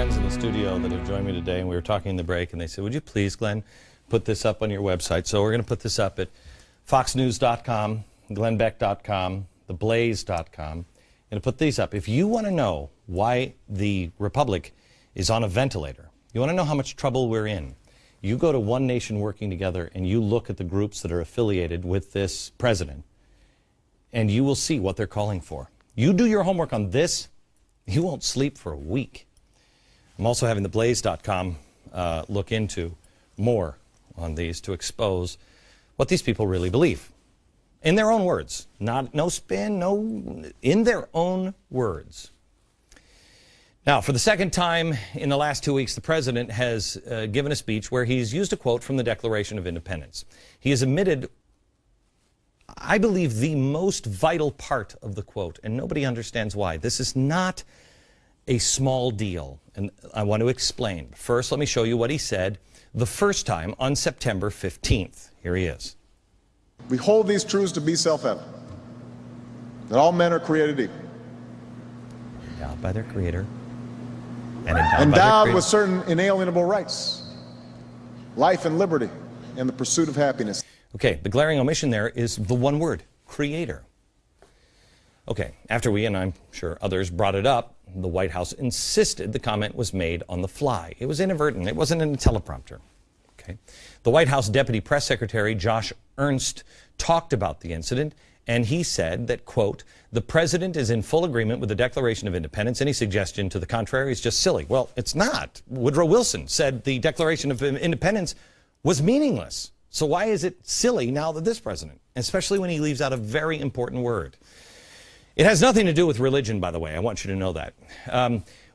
friends in the studio that have joined me today, and we were talking in the break, and they said, would you please, Glenn, put this up on your website? So we're going to put this up at foxnews.com, glennbeck.com, theblaze.com. I'm going to put these up. If you want to know why the Republic is on a ventilator, you want to know how much trouble we're in, you go to One Nation Working Together and you look at the groups that are affiliated with this president, and you will see what they're calling for. You do your homework on this, you won't sleep for a week. I'm also having theblaze.com look into more on these to expose what these people really believe. In their own words. No spin, in their own words. Now, for the second time in the last 2 weeks, the president has given a speech where he's used a quote from the Declaration of Independence. He has omitted, I believe, the most vital part of the quote, and nobody understands why. This is not a small deal, and I want to explain. First, let me show you what he said the first time on September 15th. Here he is. We hold these truths to be self-evident, that all men are created equal. Endowed by their Creator. And endowed with certain inalienable rights, life and liberty, and the pursuit of happiness. Okay, the glaring omission there is the one word, Creator. Okay, after we, and I'm sure others, brought it up, the White House insisted the comment was made on the fly. It was inadvertent. It wasn't in a teleprompter. Okay. The White House Deputy Press Secretary Josh Ernst talked about the incident, and he said that, quote, the president is in full agreement with the Declaration of Independence. Any suggestion to the contrary is just silly. Well, it's not. Woodrow Wilson said the Declaration of Independence was meaningless. So why is it silly now that this president, especially when he leaves out a very important word? It has nothing to do with religion, by the way. I want you to know that.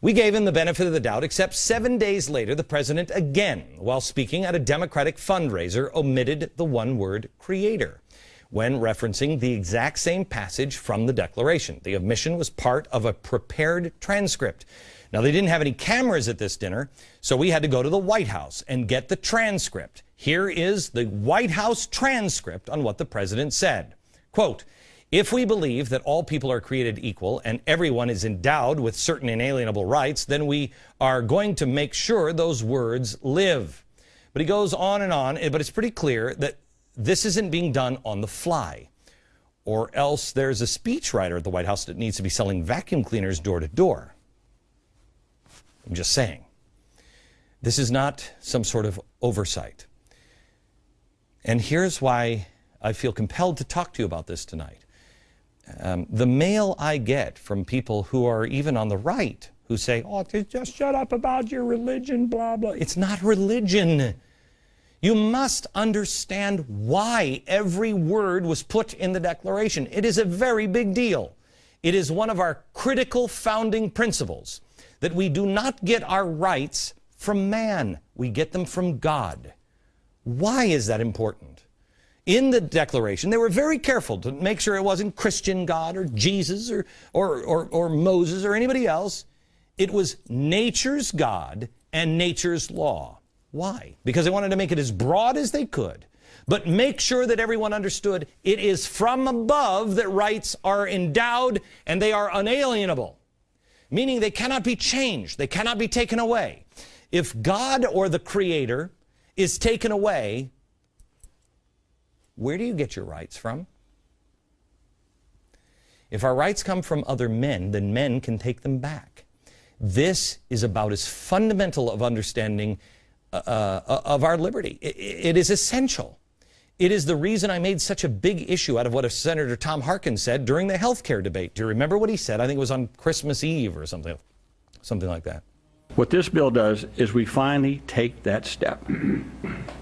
We gave him the benefit of the doubt, except 7 days later, the president again, while speaking at a Democratic fundraiser, omitted the one word Creator when referencing the exact same passage from the Declaration. The omission was part of a prepared transcript. Now, they didn't have any cameras at this dinner, so we had to go to the White House and get the transcript. Here is the White House transcript on what the president said. Quote, if we believe that all people are created equal and everyone is endowed with certain inalienable rights, then we are going to make sure those words live. But he goes on, but it's pretty clear that this isn't being done on the fly. Or else there's a speechwriter at the White House that needs to be selling vacuum cleaners door to door. I'm just saying. This is not some sort of oversight. And here's why I feel compelled to talk to you about this tonight. The mail I get from people who are even on the right who say, oh, just shut up about your religion, blah, blah. It's not religion. You must understand why every word was put in the Declaration. It is a very big deal. It is one of our critical founding principles that we do not get our rights from man. We get them from God. Why is that important? In the Declaration, they were very careful to make sure it wasn't Christian God or Jesus or Moses or anybody else. It was nature's God and nature's law. Why? Because they wanted to make it as broad as they could, but make sure that everyone understood it is from above that rights are endowed and they are unalienable, meaning they cannot be changed. They cannot be taken away. If God or the Creator is taken away, where do you get your rights from? If our rights come from other men, then men can take them back. This is about as fundamental of understanding of our liberty. It is essential. It is the reason I made such a big issue out of what Senator Tom Harkin said during the health care debate. Do you remember what he said? I think it was on Christmas Eve or something like that. What this bill does is we finally take that step.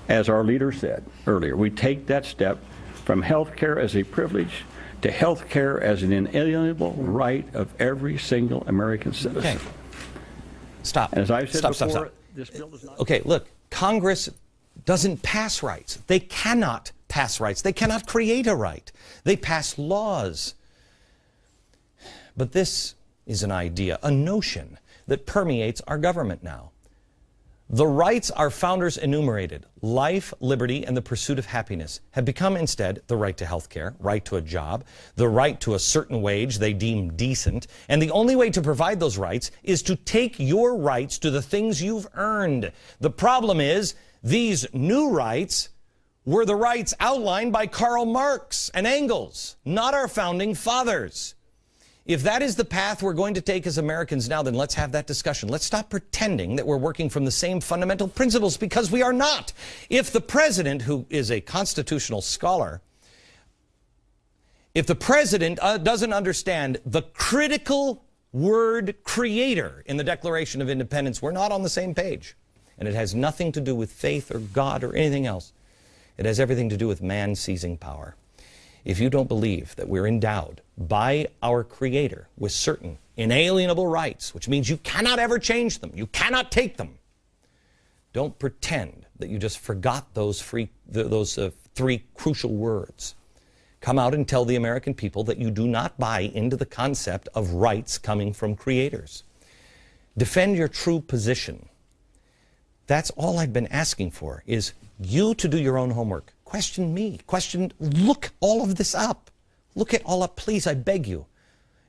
As our leader said earlier, we take that step from health care as a privilege to health care as an inalienable right of every single American citizen. Okay. Stop. And as I've said before, stop. this bill does not... Okay, look, Congress doesn't pass rights. They cannot pass rights. They cannot create a right. They pass laws. But this is an idea, a notion that permeates our government now. The rights our founders enumerated, life, liberty, and the pursuit of happiness, have become instead the right to health care, right to a job, the right to a certain wage they deem decent, and the only way to provide those rights is to take your rights to the things you've earned. The problem is, these new rights were the rights outlined by Karl Marx and Engels, not our founding fathers. If that is the path we're going to take as Americans now, then let's have that discussion. Let's stop pretending that we're working from the same fundamental principles, because we are not. If the president, who is a constitutional scholar, if the president doesn't understand the critical word creator in the Declaration of Independence, we're not on the same page. And it has nothing to do with faith or God or anything else. It has everything to do with man seizing power. If you don't believe that we're endowed by our Creator with certain inalienable rights, which means you cannot ever change them, you cannot take them, don't pretend that you just forgot those three crucial words. Come out and tell the American people that you do not buy into the concept of rights coming from creators. Defend your true position. That's all I've been asking for, is you to do your own homework. Question me. Look all of this up. Look it all up, please, I beg you.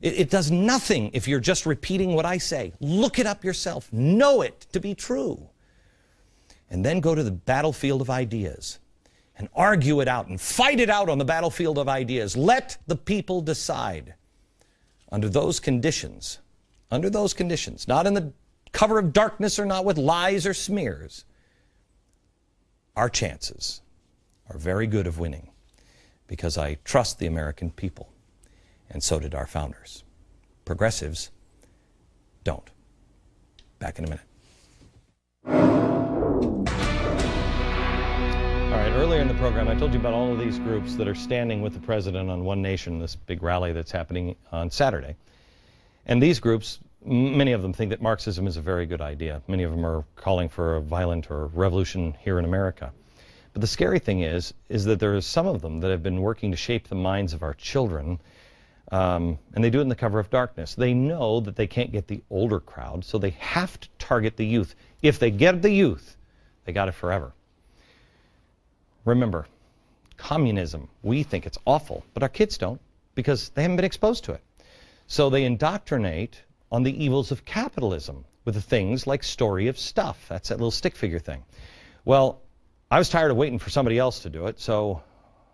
It does nothing if you're just repeating what I say. Look it up yourself. Know it to be true. And then go to the battlefield of ideas and argue it out and fight it out on the battlefield of ideas. Let the people decide. Under those conditions, not in the cover of darkness or not with lies or smears, our chances are very good of winning, because I trust the American people, and so did our founders. Progressives don't. Back in a minute. All right, earlier in the program, I told you about all of these groups that are standing with the president on One Nation, this big rally that's happening on Saturday. And these groups, many of them think that Marxism is a very good idea. Many of them are calling for a violent or revolution here in America. But the scary thing is that there are some of them that have been working to shape the minds of our children, and they do it in the cover of darkness. They know that they can't get the older crowd, so they have to target the youth. If they get the youth, they got it forever. Remember, communism, we think it's awful, but our kids don't, because they haven't been exposed to it. So they indoctrinate on the evils of capitalism with the things like Story of Stuff. That's that little stick figure thing. Well, I was tired of waiting for somebody else to do it, so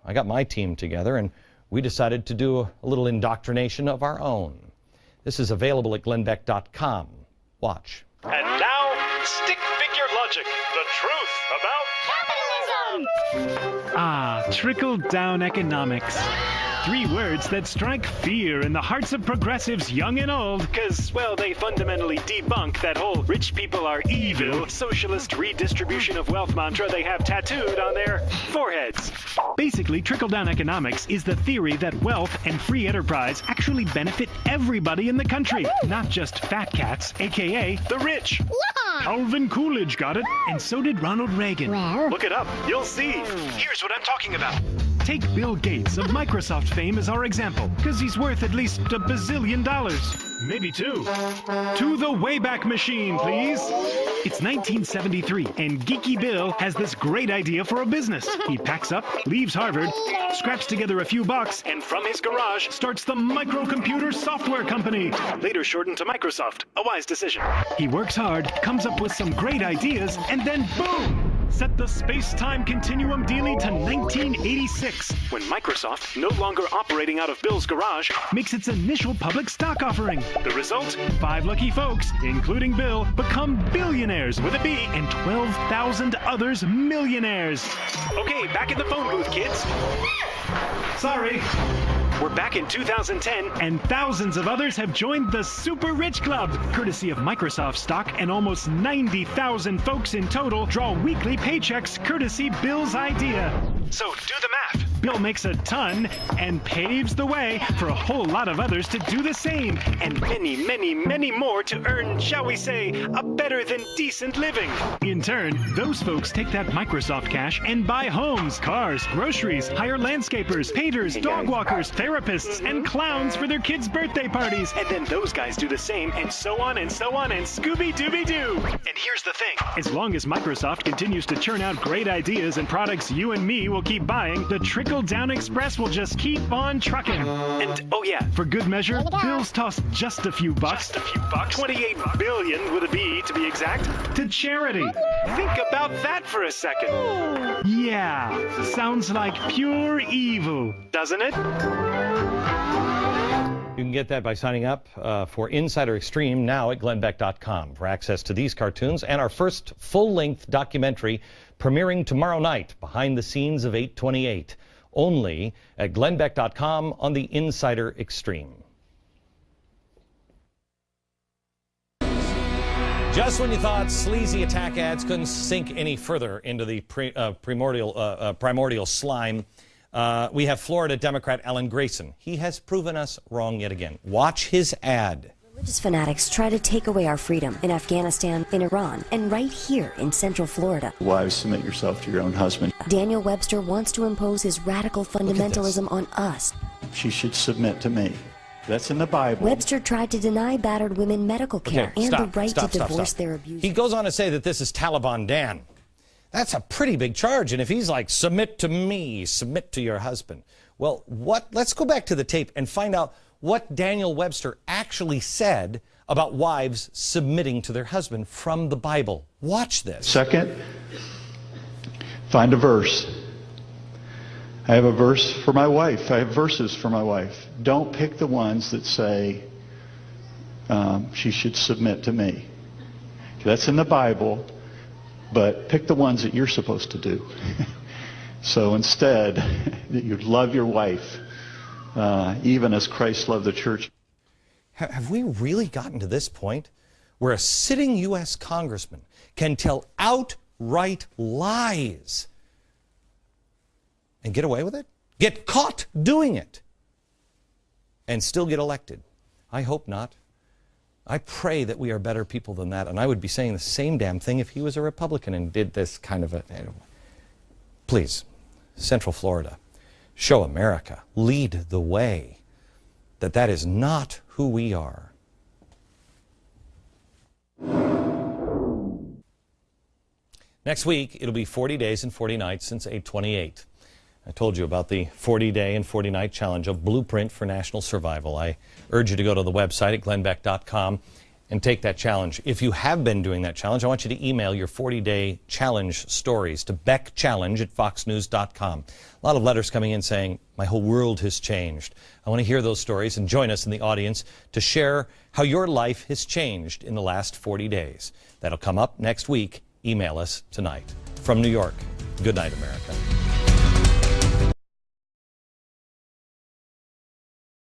I got my team together and we decided to do a little indoctrination of our own. This is available at glennbeck.com. Watch. And now, stick figure logic, the truth about capitalism. Ah, trickle-down economics. 3 words that strike fear in the hearts of progressives young and old, because, well, they fundamentally debunk that whole rich people are evil socialist redistribution of wealth mantra they have tattooed on their foreheads. Basically, trickle-down economics is the theory that wealth and free enterprise actually benefit everybody in the country, not just fat cats, aka the rich. Yeah. Calvin Coolidge got it, and so did Ronald Reagan. Well, Look it up, you'll see. Here's what I'm talking about. Take Bill Gates of Microsoft fame as our example, because he's worth at least $1 billion. Maybe 2. To the Wayback Machine, please. It's 1973, and Geeky Bill has this great idea for a business. He packs up, leaves Harvard, scraps together a few bucks, and from his garage starts the Microcomputer Software Company, later shortened to Microsoft. A wise decision. He works hard, comes up with some great ideas, and then boom! Set the space-time continuum dealie to 1986, when Microsoft, no longer operating out of Bill's garage, makes its initial public stock offering. The result? 5 lucky folks, including Bill, become billionaires with a B, and 12,000 others millionaires. Okay, back in the phone booth, kids. Sorry. We're back in 2010, and thousands of others have joined the Super Rich Club, courtesy of Microsoft stock, and almost 90,000 folks in total draw weekly paychecks courtesy Bill's idea. So do the math. Bill makes a ton and paves the way for a whole lot of others to do the same, and many, many, many more to earn, shall we say, a better than decent living. In turn, those folks take that Microsoft cash and buy homes, cars, groceries, hire landscapers, painters, dog walkers, therapists, and clowns for their kids' birthday parties. And then those guys do the same, and so on and so on, and Scooby-Dooby-Doo. And here's the thing. As long as Microsoft continues to churn out great ideas and products you and me will keep buying, the trickle-down express will just keep on trucking. And, oh yeah, For good measure, Bill's tossed just a few bucks, just a few bucks. 28 billion with a B to be exact, to charity. Think about that for a second. Yeah, sounds like pure evil, doesn't it? You can get that by signing up for Insider Extreme now at glennbeck.com for access to these cartoons and our first full-length documentary premiering tomorrow night, Behind the Scenes of 828, only at glennbeck.com on the Insider Extreme. Just when you thought sleazy attack ads couldn't sink any further into the primordial slime, we have Florida Democrat Alan Grayson. He has proven us wrong yet again. Watch his ad. Religious fanatics try to take away our freedom in Afghanistan, in Iran, and right here in Central Florida. Wives, submit yourself to your own husband. Daniel Webster wants to impose his radical fundamentalism on us. She should submit to me. That's in the Bible. Webster tried to deny battered women medical care and the right to divorce their abusers. He goes on to say that this is Taliban Dan. That's a pretty big charge. And if he's like, submit to me, submit to your husband. Well, let's go back to the tape and find out what Daniel Webster actually said about wives submitting to their husband from the Bible. Watch this. Second, find a verse. I have a verse for my wife. I have verses for my wife. Don't pick the ones that say she should submit to me. That's in the Bible, but pick the ones that you're supposed to do. So instead, that you love your wife, even as Christ loved the church. Have we really gotten to this point where a sitting U.S. congressman can tell outright lies and get away with it? Get caught doing it and still get elected? I hope not. I pray that we are better people than that, and I would be saying the same damn thing if he was a Republican and did this kind of a... Please, Central Florida, show America, lead the way, that is not who we are. Next week, it'll be 40 days and 40 nights since 8/28. I told you about the 40-day and 40-night challenge, a blueprint for national survival. I urge you to go to the website at glennbeck.com and take that challenge. If you have been doing that challenge, I want you to email your 40-day challenge stories to beckchallenge@foxnews.com. A lot of letters coming in saying, my whole world has changed. I want to hear those stories and join us in the audience to share how your life has changed in the last 40 days. That'll come up next week. Email us tonight. From New York, good night, America.